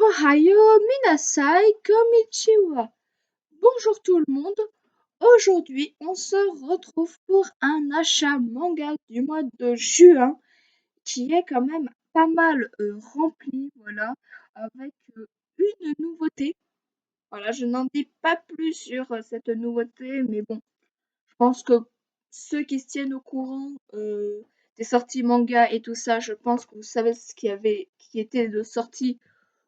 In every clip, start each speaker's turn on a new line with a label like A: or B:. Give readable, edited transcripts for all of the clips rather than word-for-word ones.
A: Ohayo Minasai Konnichiwa. Bonjour tout le monde. Aujourd'hui, on se retrouve pour un achat manga du mois de juin qui est quand même pas mal rempli, voilà, avec une nouveauté. Voilà, je n'en dis pas plus sur cette nouveauté, mais bon, je pense que ceux qui se tiennent au courant des sorties manga et tout ça, je pense que vous savez ce qui était de sortie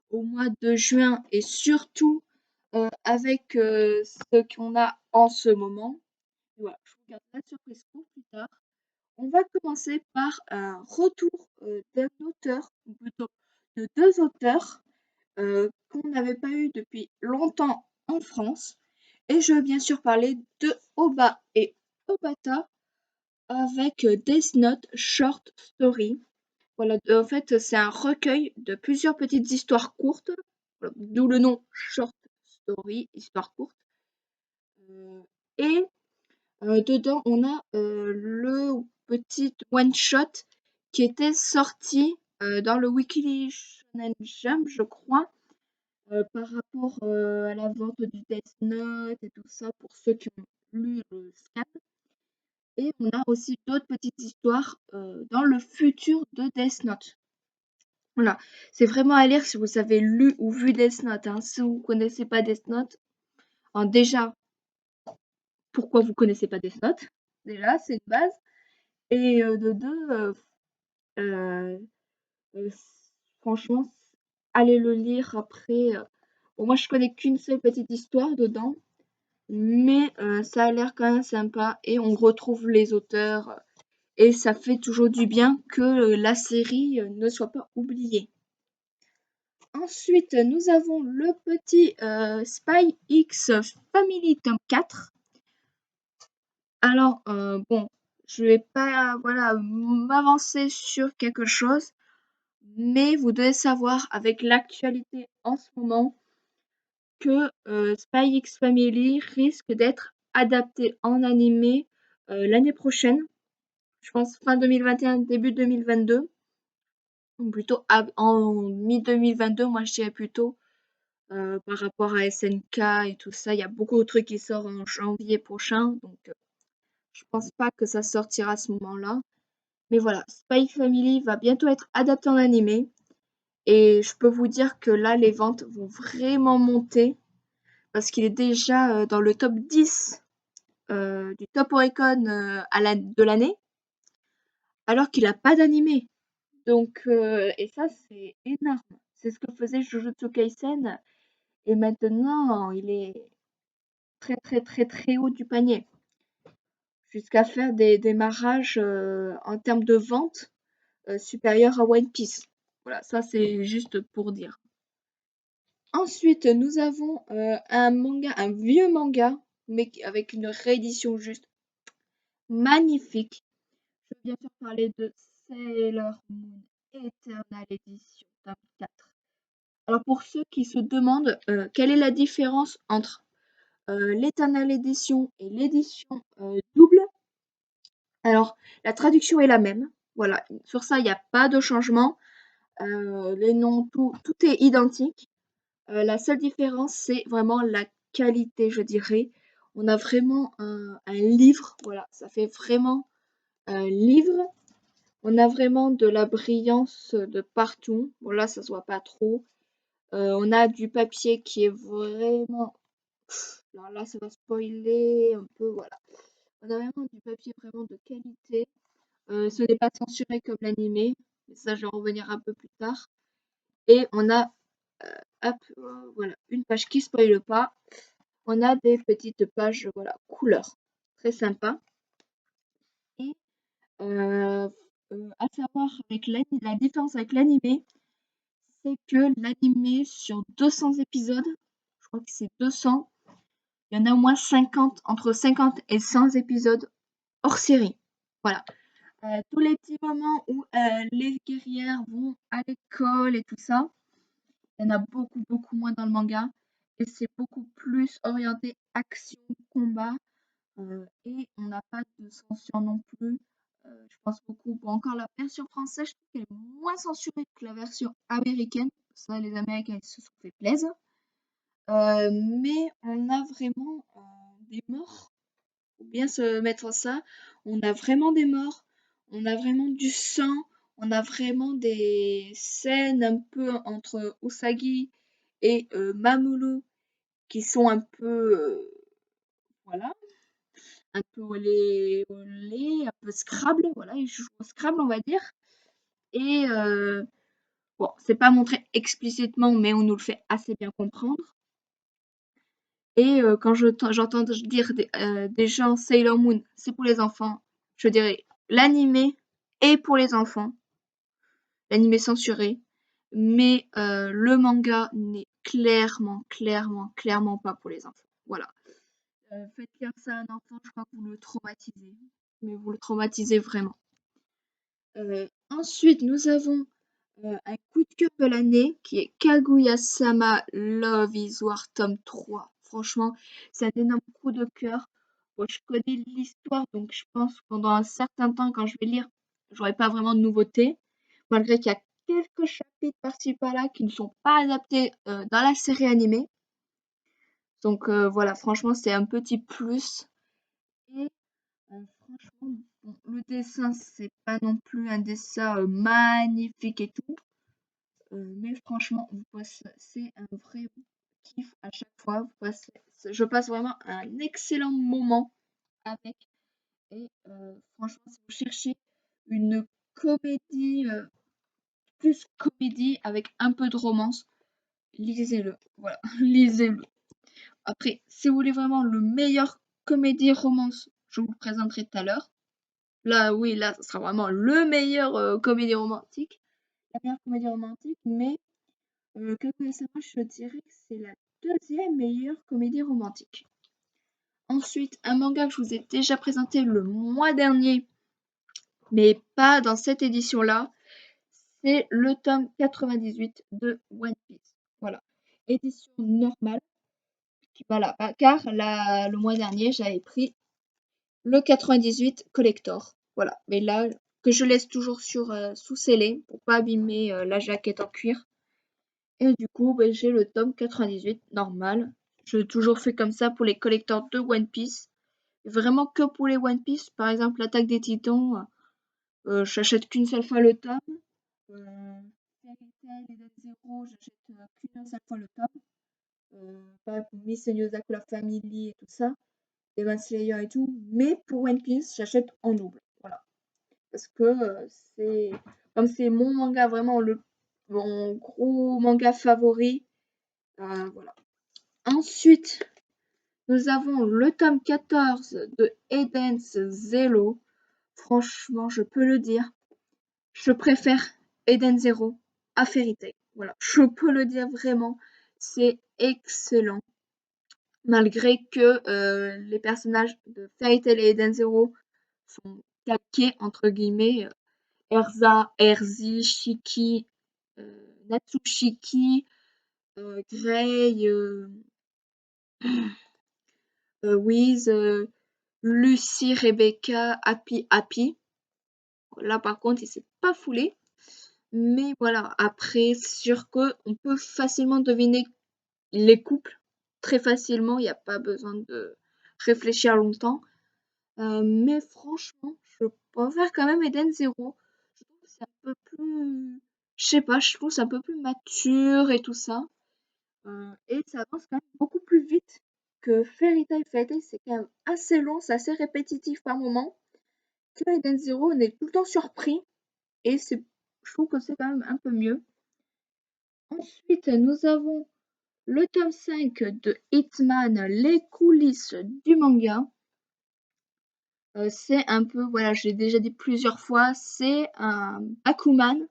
A: au mois de juin et surtout avec ce qu'on a en ce moment. Voilà, je vous garde la surprise pour plus tard. On va commencer par un retour d'un auteur, ou plutôt de deux auteurs qu'on n'avait pas eu depuis longtemps en France. Et je veux bien sûr parler de Oba et Obata avec Death Note Short Story. Voilà, en fait, c'est un recueil de plusieurs petites histoires courtes, voilà, d'où le nom Short Story, histoire courte. Et dedans, on a le petit one shot qui était sorti dans le Weekly Shonen Jump, je crois, par rapport à la vente du Death Note et tout ça, pour ceux qui ont lu le scan. Et on a aussi d'autres petites histoires dans le futur de Death Note. Voilà, c'est vraiment à lire si vous avez lu ou vu Death Note, hein. Si vous connaissez pas Death Note, alors déjà, pourquoi vous connaissez pas Death Note? Déjà, c'est une base. Et de deux, euh, euh, franchement, allez le lire après. Bon, moi, je connais qu'une seule petite histoire dedans, mais ça a l'air quand même sympa et on retrouve les auteurs et ça fait toujours du bien que la série ne soit pas oubliée. Ensuite, nous avons le petit Spy X Family tome 4. Alors, bon, je vais pas voilà, m'avancer sur quelque chose, mais vous devez savoir avec l'actualité en ce moment que Spy X Family risque d'être adapté en animé l'année prochaine. Je pense fin 2021, début 2022. Ou plutôt en mi-2022, moi je dirais plutôt. Par rapport à SNK et tout ça, il y a beaucoup de trucs qui sortent en janvier prochain, donc je pense pas que ça sortira à ce moment-là. Mais voilà, Spy Family va bientôt être adapté en animé et je peux vous dire que là, les ventes vont vraiment monter parce qu'il est déjà dans le top 10 du Top Oricon de l'année, alors qu'il a pas d'animé. Donc, et ça, c'est énorme. C'est ce que faisait Jujutsu Kaisen et maintenant, il est très très très très haut du panier, jusqu'à faire des démarrages en termes de vente supérieurs à One Piece. Voilà, ça c'est juste pour dire. Ensuite, nous avons un manga, un vieux manga, mais avec une réédition juste magnifique. Je veux bien sûr parler de Sailor Moon Eternal Edition tome 4. Alors pour ceux qui se demandent quelle est la différence entre l'Eternal Edition et l'édition double, alors la traduction est la même. Voilà, sur ça il n'y a pas de changement. Les noms, tout est identique. La seule différence, c'est vraiment la qualité, je dirais. On a vraiment un livre, voilà, ça fait vraiment un livre. On a vraiment de la brillance de partout. Bon là, ça se voit pas trop. On a du papier qui est vraiment. Alors là, ça va spoiler un peu, voilà. On a vraiment du papier vraiment de qualité. Ce n'est pas censuré comme l'animé, mais ça, je vais en revenir un peu plus tard. Et on a, hop, voilà, une page qui spoile pas. On a des petites pages, voilà, couleurs, très sympa. Et à savoir avec la différence avec l'animé, c'est que l'animé sur 200 épisodes, je crois que c'est 200, il y en a au moins 50, entre 50 et 100 épisodes hors série. Voilà. Tous les petits moments où les guerrières vont à l'école et tout ça, il y en a beaucoup, beaucoup moins dans le manga. Et c'est beaucoup plus orienté action, combat. Et on n'a pas de censure non plus. Je pense beaucoup. Bon, encore la version française, je trouve qu'elle est moins censurée que la version américaine. ça, les Américains, ils se sont fait plaisir. Mais on a vraiment des morts. Faut bien se mettre ça. On a vraiment des morts. On a vraiment du sang. On a vraiment des scènes un peu entre Usagi et Mamoru qui sont un peu, voilà, un peu olé, un peu Scrabble, voilà, ils jouent au Scrabble, on va dire. Et bon, c'est pas montré explicitement, mais on nous le fait assez bien comprendre. Et quand j'entends dire des gens Sailor Moon, c'est pour les enfants, je dirais l'animé est pour les enfants, l'animé censuré, mais le manga n'est clairement pas pour les enfants. Voilà. Faites lire ça à un enfant, je crois que vous le traumatisez. Mais vous le traumatisez vraiment. Ensuite, nous avons un coup de cœur de l'année qui est Kaguya-sama Love is War tome 3. Franchement, c'est un énorme coup de cœur. Bon, je connais l'histoire, donc je pense que pendant un certain temps, quand je vais lire, j'aurai pas vraiment de nouveautés. Malgré qu'il y a quelques chapitres par-ci par-là qui ne sont pas adaptés dans la série animée. Donc voilà, franchement, c'est un petit plus. Et franchement, bon, le dessin, c'est pas non plus un dessin magnifique et tout. Mais franchement, c'est un vrai kiff à chaque fois. Je passe vraiment un excellent moment avec. Et franchement, si vous cherchez une comédie, plus comédie avec un peu de romance, lisez-le. Voilà, lisez-le. Après, si vous voulez vraiment le meilleur comédie romance, je vous le présenterai tout à l'heure. Là, oui, là, ce sera vraiment le meilleur comédie romantique. La meilleure comédie romantique, mais Kaguya-sama, je dirais que c'est la deuxième meilleure comédie romantique. Ensuite, un manga que je vous ai déjà présenté le mois dernier, mais pas dans cette édition-là, c'est le tome 98 de One Piece. Voilà, édition normale. Voilà, car le mois dernier, j'avais pris le 98 collector. Voilà, mais là, que je laisse toujours sous scellé pour pas abîmer la jaquette en cuir. Et du coup, j'ai le tome 98 normal. Je toujours fait comme ça pour les collecteurs de One Piece. Vraiment que pour les One Piece. Par exemple, l'Attaque des Titans, j'achète qu'une seule fois le tome. Fairy Tail et Dead Zero, j'achète qu'une seule fois le tome. Pareil pour Miss Yozakura Family et tout ça. Demon Slayer et tout. Mais pour One Piece, j'achète en double. Voilà. Parce que c'est comme c'est mon manga vraiment mon gros manga favori. Voilà. Ensuite, nous avons le tome 14 de Eden's Zero. Franchement, je peux le dire, je préfère Eden Zero à Fairy Tail. Voilà, je peux le dire vraiment, c'est excellent. Malgré que les personnages de Fairy Tail et Eden Zero sont calqués, entre guillemets, Erzi, Shiki, Natsushiki, Grey, Wiz, Lucie, Rebecca, Happy. Là, par contre, il s'est pas foulé. Mais voilà, après, c'est sûr qu'on peut facilement deviner les couples. Très facilement, il n'y a pas besoin de réfléchir longtemps. Mais franchement, je préfère quand même Eden Zero. Je trouve que c'est un peu plus... Je sais pas, je trouve que c'est un peu plus mature et tout ça. Et ça avance quand même beaucoup plus vite que Fairy Tail. Fairy Tail, c'est quand même assez long, c'est assez répétitif par moment. Que Eden Zero, on est tout le temps surpris. Et je trouve que c'est quand même un peu mieux. Ensuite, nous avons le tome 5 de Hitman, les coulisses du manga. C'est un peu, voilà, je l'ai déjà dit plusieurs fois, c'est un Bakuman,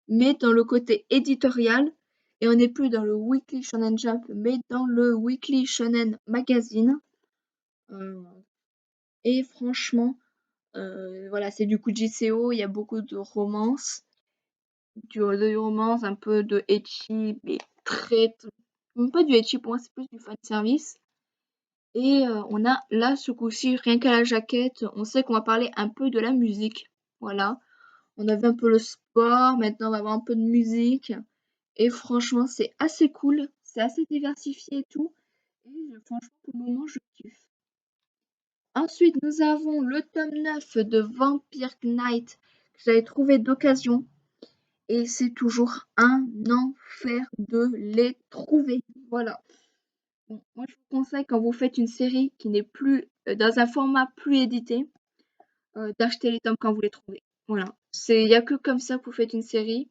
A: mais dans le côté éditorial. Et on n'est plus dans le Weekly Shonen Jump, mais dans le Weekly Shonen Magazine. Et franchement, voilà, c'est du coup JCO, il y a beaucoup de romances. De romance, un peu de ecchi, mais même pas du ecchi, pour moi c'est plus du fanservice. Et on a là ce coup-ci, rien qu'à la jaquette, on sait qu'on va parler un peu de la musique. Voilà. On avait un peu le sport, maintenant on va avoir un peu de musique. Et franchement, c'est assez cool, c'est assez diversifié et tout. Et franchement, pour le moment, je kiffe. Ensuite, nous avons le tome 9 de Vampire Knight que j'avais trouvé d'occasion. Et c'est toujours un enfer de les trouver. Voilà. Bon, moi, je vous conseille quand vous faites une série qui n'est plus dans un format plus édité, d'acheter les tomes quand vous les trouvez. Voilà. Il n'y a que comme ça que vous faites une série.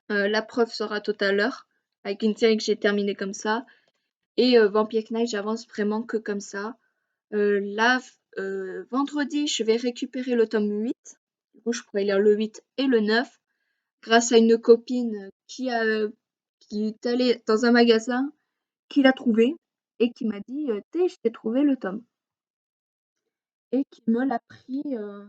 A: La preuve sera tout à l'heure, avec une série que j'ai terminée comme ça. Et Vampire Knight, j'avance vraiment que comme ça. Là, vendredi, je vais récupérer le tome 8. Du coup, je pourrais lire le 8 et le 9 grâce à une copine qui est allée dans un magasin, qui l'a trouvé et qui m'a dit Té, je t'ai trouvé le tome. Et qui me l'a pris. Voilà.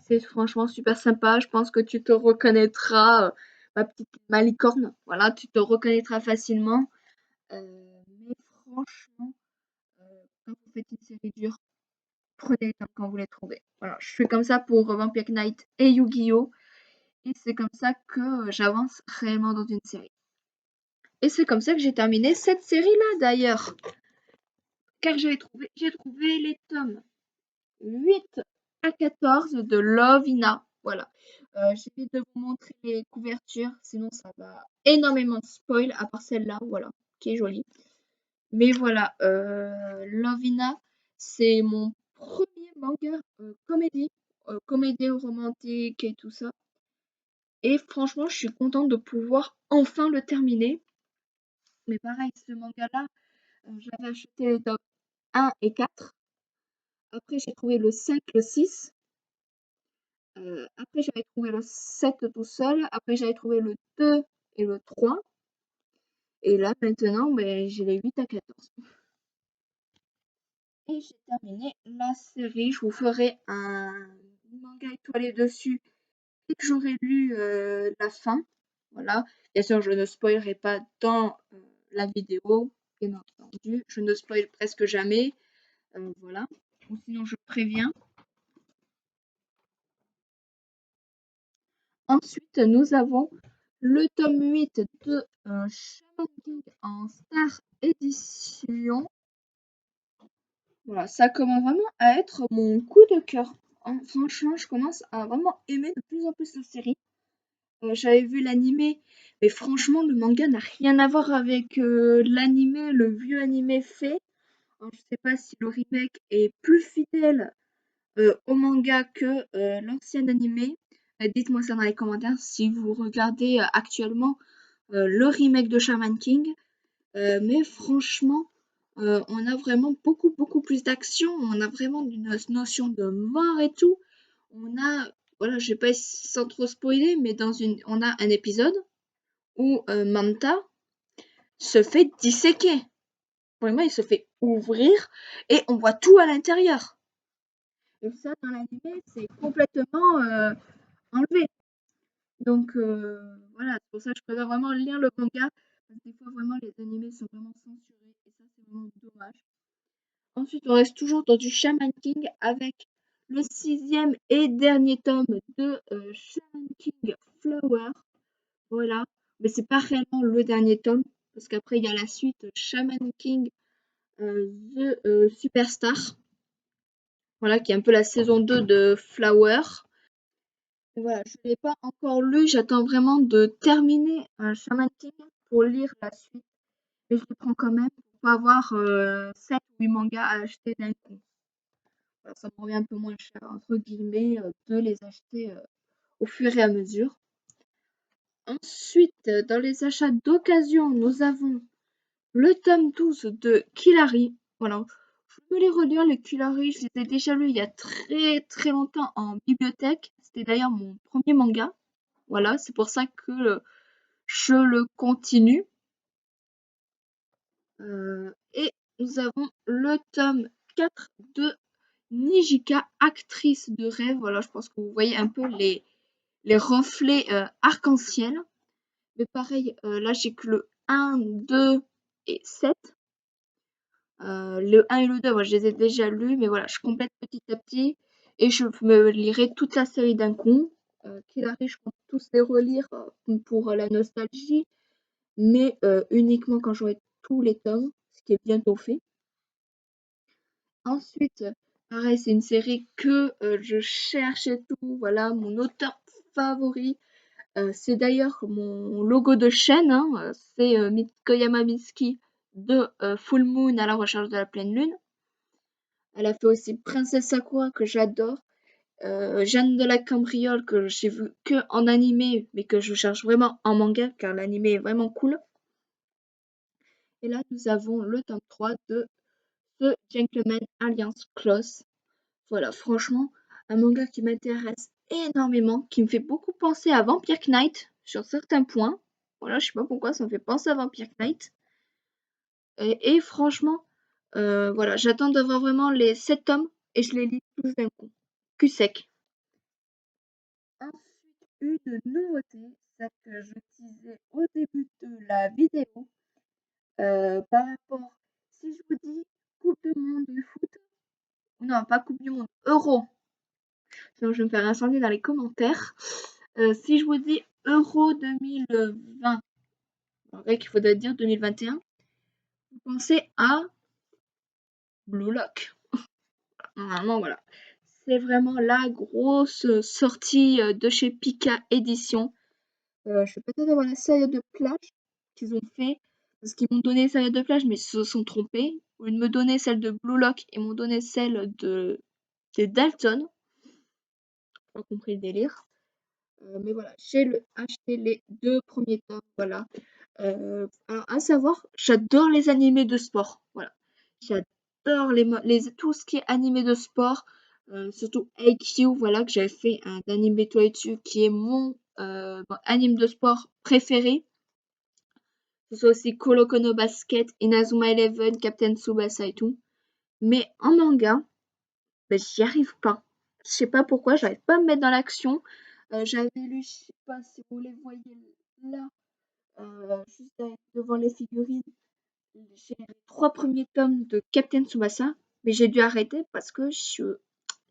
A: C'est franchement super sympa. Je pense que tu te reconnaîtras, ma petite malicorne. Voilà, tu te reconnaîtras facilement. Mais franchement, quand vous faites une série dure, prenez le temps quand vous les trouvez. Voilà, je fais comme ça pour Vampire Knight et Yu-Gi-Oh! Et c'est comme ça que j'avance réellement dans une série. Et c'est comme ça que j'ai terminé cette série-là d'ailleurs. Car j'ai trouvé les tomes 8 à 14 de Lovina. Voilà. J'évite de vous montrer les couvertures, sinon ça va énormément spoil, à part celle-là, voilà, qui est jolie. Mais voilà, Lovina, c'est mon premier manga comédie romantique et tout ça. Et franchement, je suis contente de pouvoir enfin le terminer. Mais pareil, ce manga-là, j'avais acheté les tomes 1 et 4. Après, j'ai trouvé le 5, le 6. Après, j'avais trouvé le 7 tout seul. Après, j'avais trouvé le 2 et le 3. Et là, maintenant, ben, j'ai les 8 à 14. Et j'ai terminé la série. Je vous ferai un manga étoilé dessus dès que j'aurai lu la fin. Voilà. Bien sûr, je ne spoilerai pas dans la vidéo, bien entendu. Je ne spoil presque jamais. Voilà. Ou sinon, je préviens. Ensuite, nous avons le tome 8 de Shaman King en Star Edition. Voilà, ça commence vraiment à être mon coup de cœur. Franchement, je commence à vraiment aimer de plus en plus la série. J'avais vu l'animé, mais franchement, le manga n'a rien à voir avec l'animé, le vieux animé fait. Alors, je sais pas si le remake est plus fidèle au manga que l'ancien animé. Dites-moi ça dans les commentaires si vous regardez actuellement le remake de Shaman King. Mais franchement, on a vraiment beaucoup, beaucoup plus d'action. On a vraiment une notion de mort et tout. On a, voilà, je vais pas sans trop spoiler, mais on a un épisode où Manta se fait disséquer. Vraiment, il se fait ouvrir et on voit tout à l'intérieur. Et ça, dans l'animé, c'est complètement enlevé. Donc voilà, c'est pour ça que je préfère vraiment lire le manga. Parce que des fois, vraiment, les animés sont vraiment censurés. Et ça, c'est vraiment dommage. Ensuite, on reste toujours dans du Shaman King avec le 6e et dernier tome de Shaman King Flower. Voilà. Mais c'est pas réellement le dernier tome. Parce qu'après, il y a la suite Shaman King The Superstar. Voilà, qui est un peu la saison 2 de Flower. Et voilà, je ne l'ai pas encore lu. J'attends vraiment de terminer Shaman King pour lire la suite. Mais je le prends quand même pour pas avoir 7 ou 8 mangas à acheter d'un coup. Voilà, ça me revient un peu moins cher, entre guillemets, de les acheter au fur et à mesure. Ensuite, dans les achats d'occasion, nous avons le tome 12 de Killary. Voilà, je peux les relire, les Killary. Je les ai déjà lus il y a très très longtemps en bibliothèque. C'était d'ailleurs mon premier manga. Voilà, c'est pour ça que je le continue. Et nous avons le tome 4 de Nijika, actrice de rêve. Voilà, je pense que vous voyez un peu les reflets arc-en-ciel. Mais pareil, là j'ai que le 1, 2 et 7. Le 1 et le 2, moi, je les ai déjà lus, mais voilà, je complète petit à petit et je me lirai toute la série d'un coup. qu'il arrive, je compte tous les relire pour la nostalgie, mais uniquement quand j'aurai tous les tomes, ce qui est bientôt fait. Ensuite, pareil, c'est une série que je cherche et tout. Voilà, mon auteur favori. C'est d'ailleurs mon logo de chaîne, hein, c'est Koyama Mitsuki de Full Moon à la recherche de la pleine lune. Elle a fait aussi Princesse Sakura que j'adore. Jeanne de la Cambriole que j'ai vu que en animé, mais que je cherche vraiment en manga car l'animé est vraiment cool. Et là, nous avons le tome 3 de The Gentleman Alliance Clause. Voilà, franchement, un manga qui m'intéresse énormément, qui me fait beaucoup penser à Vampire Knight sur certains points. Voilà, je sais pas pourquoi ça me fait penser à Vampire Knight. Et franchement, voilà, j'attends d'avoir vraiment les 7 tomes et je les lis tous d'un coup. Cul sec. Ensuite, une nouveauté, celle que je disais au début de la vidéo, par rapport, si je vous dis Coupe du monde de foot, non, pas Coupe du monde, Euro, sinon je vais me faire incendier dans les commentaires. Si je vous dis Euro 2020, en vrai qu'il faudrait dire 2021, vous pensez à Blue Lock. Normalement, voilà. C'est vraiment la grosse sortie de chez Pika Édition. Je vais peut-être avoir la série de plage qu'ils ont fait, parce qu'ils m'ont donné la série de plage, mais ils se sont trompés. Au lieu de me donner celle de Blue Lock, ils m'ont donné celle des Dalton. Pas compris le délire. Mais voilà, j'ai acheté les 2 premiers tomes, voilà. Alors à savoir, j'adore les animés de sport, voilà. J'adore tout ce qui est animé de sport, surtout IQ, voilà, que j'avais fait un animé Toi et tu, qui est mon anime de sport préféré. Que ce soit aussi Kuroko no Basket, Inazuma Eleven, Captain Tsubasa et tout. Mais en manga, ben, j'y arrive pas. Je sais pas pourquoi, j'arrive pas à me mettre dans l'action. J'avais lu, je sais pas si vous les voyez là, juste devant les figurines, j'ai les 3 premiers tomes de Captain Tsubasa, mais j'ai dû arrêter parce que je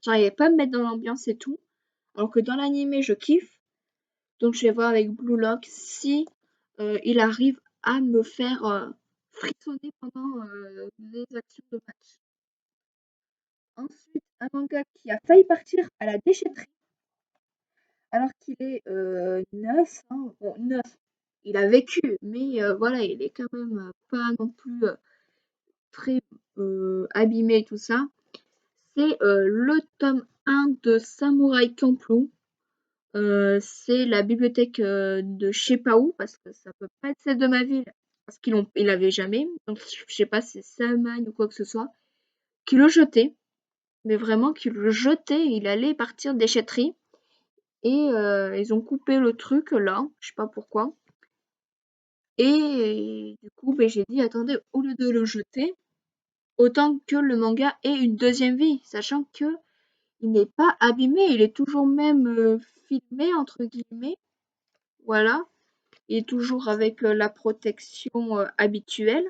A: j'arrivais pas à me mettre dans l'ambiance et tout. Alors que dans l'animé, je kiffe. Donc je vais voir avec Blue Lock si il arrive à me faire frissonner pendant les actions de match. Ensuite, un manga qui a failli partir à la déchetterie alors qu'il est neuf, hein. Bon, neuf, il a vécu, mais voilà, il est quand même pas non plus très abîmé et tout ça. C'est le tome 1 de Samurai Champloo. C'est la bibliothèque de je sais pas où, parce que ça peut pas être celle de ma ville, parce ils l'avaient jamais. Donc je sais pas si c'est Salmagne ou quoi que ce soit, qui le jetait, mais vraiment qui le jetait, il allait partir déchetterie. Et ils ont coupé le truc là, je sais pas pourquoi. Et du coup, ben, j'ai dit, attendez, au lieu de le jeter, autant que le manga ait une deuxième vie, sachant que il n'est pas abîmé, il est toujours même filmé entre guillemets, voilà. Il est toujours avec la protection habituelle.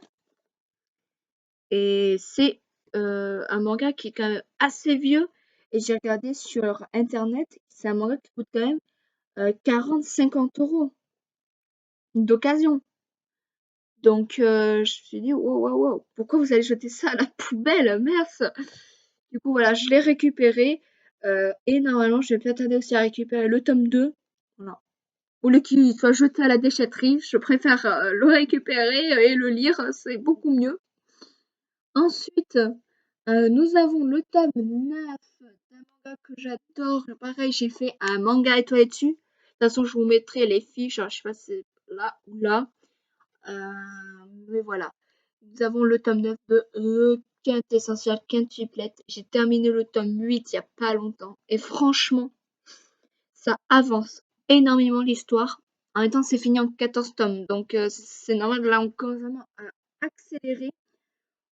A: Et c'est un manga qui est quand même assez vieux. Et j'ai regardé sur internet, c'est un manga qui coûte quand même 40-50 € d'occasion. Donc je me suis dit: «Wow, wow, wow, pourquoi vous allez jeter ça à la poubelle? Mince!» Du coup voilà, je l'ai récupéré, et normalement je vais pas tarder aussi à récupérer le tome 2. Voilà. Au lieu qu'il soit jeté à la déchetterie, je préfère, le récupérer et le lire, c'est beaucoup mieux. Ensuite, nous avons le tome 9 d'un manga que j'adore. Pareil, j'ai fait un manga étoilé dessus. De toute façon, je vous mettrai les fiches, alors je sais pas si c'est là ou là. Mais voilà. Nous avons le tome 9 de Quintessential Quintuplette. J'ai terminé le tome 8 il y a pas longtemps. Et franchement, ça avance énormément l'histoire. En même temps, c'est fini en 14 tomes. Donc, c'est normal. Là, on commence vraiment à accélérer.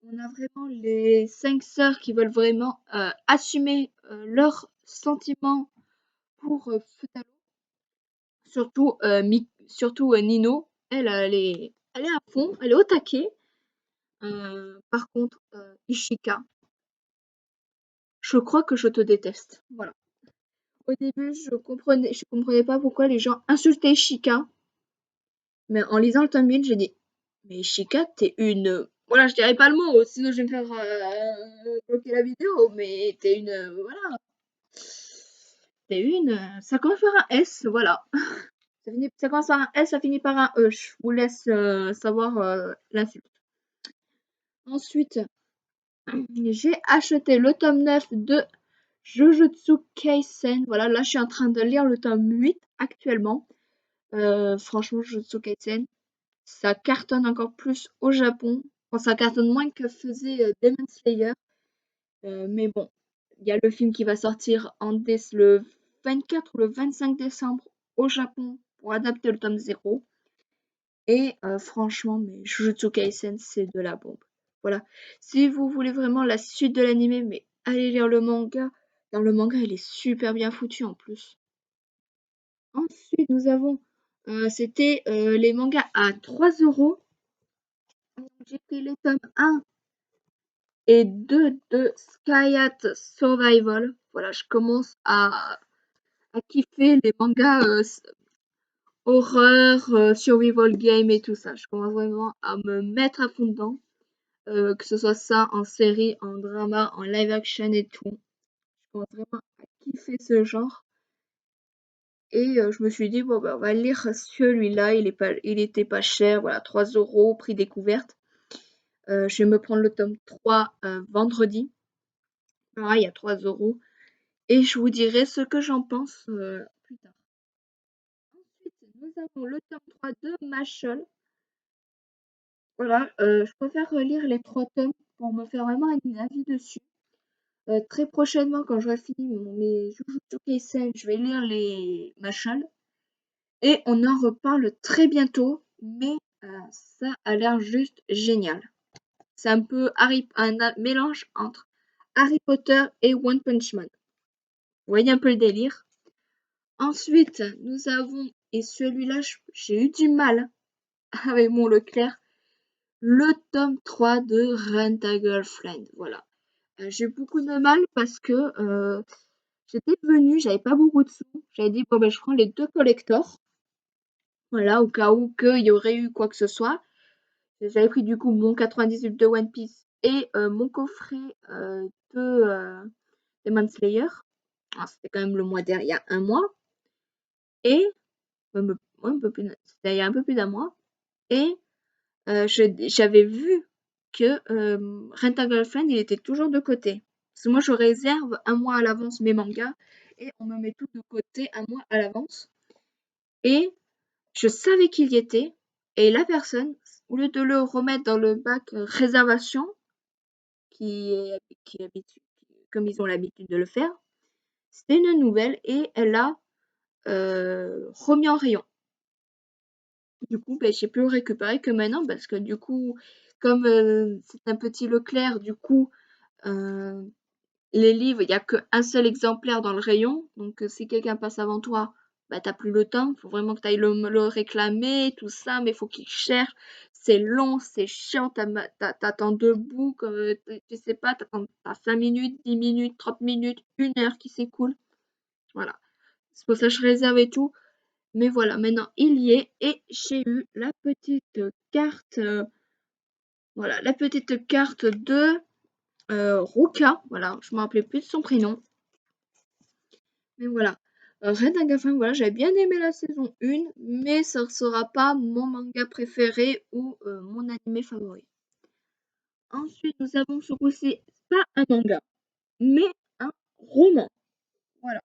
A: On a vraiment les 5 sœurs qui veulent vraiment assumer leurs sentiments pour Futaro. Surtout Nino. Elle est à fond, elle est au taquet. Par contre, Ishika, je crois que je te déteste. Voilà. Au début, je comprenais pas pourquoi les gens insultaient Chica, mais en lisant le tome 1, j'ai dit, mais Chica, t'es une. Voilà, je dirais pas le mot, sinon je vais me faire bloquer la vidéo, mais t'es une. Voilà. T'es une. Ça commence par un S, voilà. Ça commence par un S, ça finit par un E. Je vous laisse savoir l'insulte. Ensuite, j'ai acheté le tome 9 de Jujutsu Kaisen. Voilà, là je suis en train de lire le tome 8 actuellement. Franchement, Jujutsu Kaisen, ça cartonne encore plus au Japon. Bon, ça cartonne moins que faisait Demon Slayer. Mais bon, il y a le film qui va sortir le 24 ou le 25 décembre au Japon pour adapter le tome 0. Et franchement, mais Jujutsu Kaisen, c'est de la bombe. Voilà. Si vous voulez vraiment la suite de l'anime, mais allez lire le manga. Dans le manga, il est super bien foutu en plus. Ensuite, nous avons, c'était les mangas à 3 €. J'ai pris les tomes 1 et 2 de Skyat Survival. Voilà, je commence à kiffer les mangas horreur, survival game et tout ça. Je commence vraiment à me mettre à fond dedans. Que ce soit ça en série, en drama, en live action et tout. Je commence vraiment à kiffer ce genre. Et je me suis dit, bon, bah, on va lire celui-là. Il était pas cher, voilà, 3 € prix découverte. Je vais me prendre le tome 3 vendredi. Pareil, à 3 €. Et je vous dirai ce que j'en pense plus tard. Ensuite, nous avons le tome 3 de Machol. Voilà, je préfère relire les 3 tomes pour me faire vraiment un avis dessus. Très prochainement, quand j'aurai fini mes Jujutsu Kaisen, je vais lire les Machol. Et on en reparle très bientôt, mais ça a l'air juste génial. C'est un peu un mélange entre Harry Potter et One Punch Man. Vous voyez un peu le délire. Ensuite, nous avons, et celui-là, j'ai eu du mal avec mon Leclerc, le tome 3 de Rent a Girlfriend. Voilà. J'ai beaucoup de mal parce que j'étais venue, j'avais pas beaucoup de sous. J'avais dit, bon, ben, je prends les 2 collectors. Voilà, au cas où qu'il y aurait eu quoi que ce soit. J'avais pris du coup mon 98 de One Piece et mon coffret de Demon Slayer. Ah, c'était quand même le mois dernier, il y a un mois. Et ouais, un peu plus, c'était il y a un peu plus d'un mois. Et j'avais vu que Rent a Girlfriend, il était toujours de côté. Parce que moi, je réserve un mois à l'avance mes mangas et on me met tout de côté un mois à l'avance. Et je savais qu'il y était. Et la personne, au lieu de le remettre dans le bac réservation, qui est, comme ils ont l'habitude de le faire, c'était une nouvelle et elle l'a remis en rayon. Du coup, ben, j'ai pu le récupérer que maintenant parce que du coup, comme c'est un petit Leclerc, du coup, euh, les livres, il n'y a qu'un seul exemplaire dans le rayon. Donc, si quelqu'un passe avant toi, bah, t'as plus le temps. Il faut vraiment que tu ailles le réclamer, tout ça, mais il faut qu'il cherche. C'est long, c'est chiant. T'attends debout, comme, tu sais pas, t'as 5 minutes, 10 minutes, 30 minutes, 1 heure qui s'écoule. Voilà. C'est pour ça que je réserve et tout. Mais voilà, maintenant il y est et j'ai eu la petite carte, voilà, la petite carte de Ruka. Voilà, je me rappelais plus de son prénom. Mais voilà. Red Agafin, voilà, j'avais bien aimé la saison 1, mais ça ne sera pas mon manga préféré ou mon animé favori. Ensuite, nous avons ce coup-ci pas un manga, mais un roman. Voilà.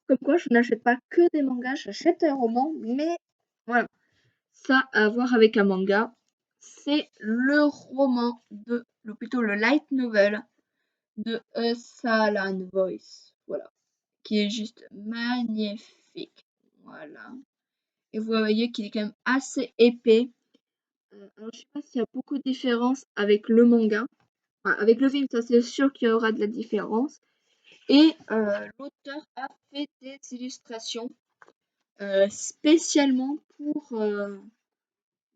A: Comme quoi, je n'achète pas que des mangas, j'achète un roman, mais voilà. Ça à voir avec un manga. C'est le roman plutôt le light novel de A Salan Voice. Voilà. Qui est juste magnifique. Voilà. Et vous voyez qu'il est quand même assez épais. Alors je sais pas s'il y a beaucoup de différences avec le manga. Enfin, avec le film, ça c'est sûr qu'il y aura de la différence. Et l'auteur a fait des illustrations spécialement pour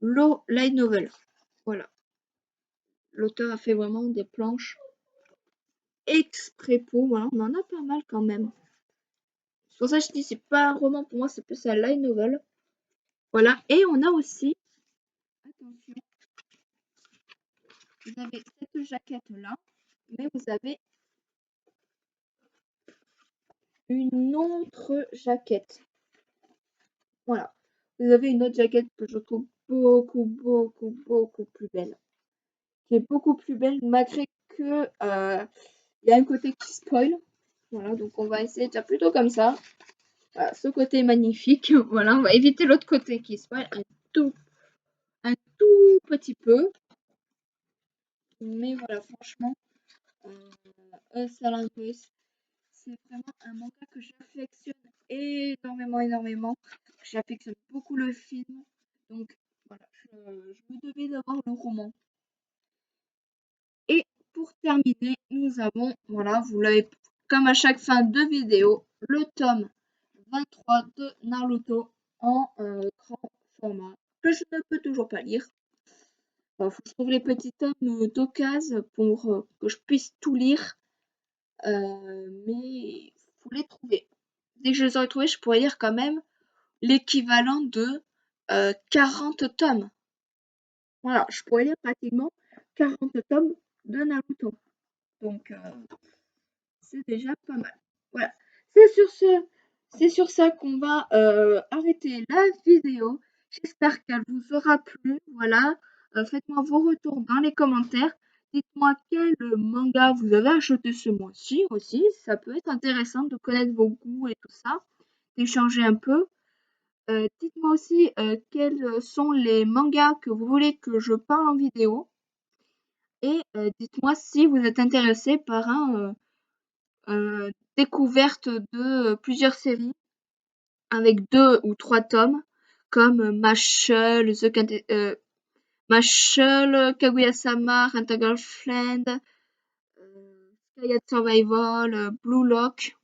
A: le light novel. Voilà. L'auteur a fait vraiment des planches exprès pour. Voilà, on en a pas mal quand même. C'est pour ça que je dis c'est pas un roman pour moi, c'est plus un light novel. Voilà. Et on a aussi, attention, vous avez cette jaquette là, mais vous avez une autre jaquette. Voilà. Vous avez une autre jaquette que je trouve beaucoup plus belle. Qui est beaucoup plus belle malgré que il y a un côté qui spoil. Voilà, donc on va essayer de faire plutôt comme ça. Voilà, ce côté est magnifique. Voilà, on va éviter l'autre côté qui spoil tout, un tout petit peu. Mais voilà, franchement, Saint c'est vraiment un manga que j'affectionne énormément. J'affectionne beaucoup le film. Donc voilà, je me devais d'avoir le roman. Et pour terminer, nous avons, voilà, vous l'avez comme à chaque fin de vidéo, le tome 23 de Naruto en grand format que je ne peux toujours pas lire. Il faut que je trouve les petits tomes d'occasion pour que je puisse tout lire. Mais il faut les trouver. Dès que je les aurai trouvés, je pourrais lire quand même l'équivalent de 40 tomes. Voilà, je pourrais lire pratiquement 40 tomes de Naruto. Donc, c'est déjà pas mal. Voilà. C'est sur ce, c'est sur ça qu'on va arrêter la vidéo. J'espère qu'elle vous aura plu. Voilà. Faites-moi vos retours dans les commentaires. Dites-moi quel manga vous avez acheté ce mois-ci aussi. Ça peut être intéressant de connaître vos goûts et tout ça, d'échanger un peu. Dites-moi aussi quels sont les mangas que vous voulez que je parle en vidéo. Et dites-moi si vous êtes intéressé par découverte de plusieurs séries avec 2 ou 3 tomes comme Mashle, Kaguya-sama, Rent a Girlfriend, Sky Survival, Blue Lock,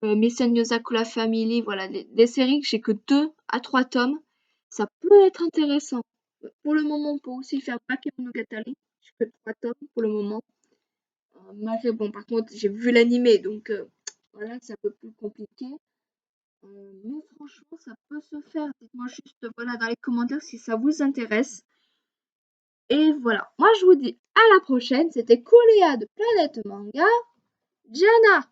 A: Mission Yozakura Family, voilà, des séries que j'ai que 2 à 3 tomes. Ça peut être intéressant. Pour le moment, on peut aussi faire Bakemonogatari, j'ai que 3 tomes pour le moment. Malgré, bon, par contre, j'ai vu l'animé, donc voilà, c'est un peu plus compliqué. Mais franchement, ça peut se faire. Dites-moi juste, voilà, dans les commentaires si ça vous intéresse. Et voilà, moi je vous dis à la prochaine. C'était Kouléa de Planète Manga. Diana!